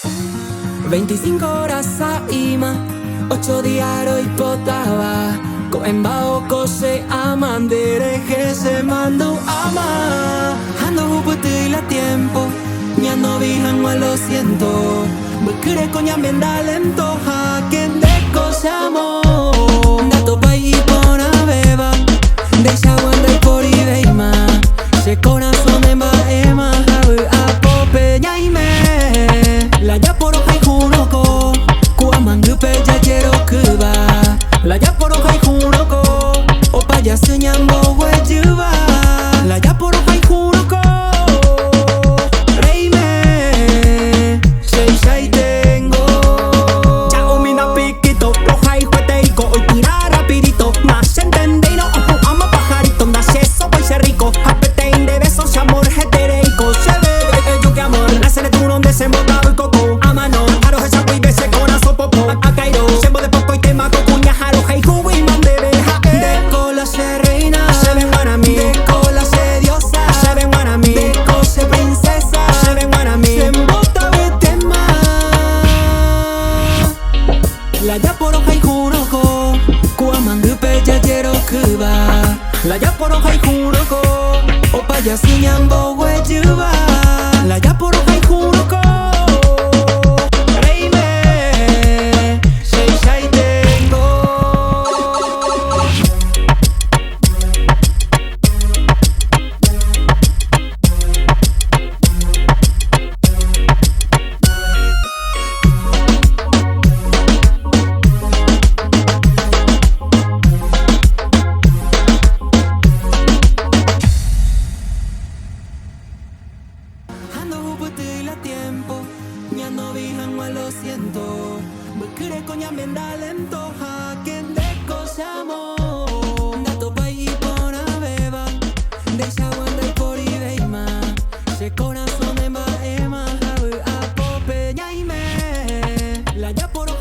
25 horas saima, 8 diaro ipotaba. Ko embao ko se amandere que se mando ama. Ando huputi la tiempo, ñando vijan a lo siento. Bukure konya menda lento ha que de cosamo. Dato pai pona beba, deixa wanda por ideima. Se corazón de maema, a pope ñaime. La ya por hoja y junoko, kuamangupe ya quiero kuba. La ya por hoja y junoko, opa ya señambo huejuba. La ya por hoja y junoko, reime, seis tengo. Chao mina piquito, roja y jueteico, hoy tira rapidito, más entendí no, amo pajarito, nace eso, voy ser rico, apetén de besos, amor hetereico, se ve, yo que amor, nace de tu donde se embotaba el coco, a mano, aroja esa y bese con aso popo, a cairo, sembo de popo y tema con cuña, aroja y jugo y man de beja, de cola se reina, se ven para mí, de cola se diosa, se ven para mí, de cola se princesa, se ven para mí, se embota de tema. La ya por hoja y junoko, kuamangupe ya quiero kuba. La ya por hoja y junoko, opa ya señambo huejuba. La ya por hoja y junoko, reime, seis tengo. Ando huputi la tiempo, ñando vijan a lo siento. Bukure konya menda lento ha que de cosamo. Dato pai pona beba, deixa wanda por ideima. Se corazón de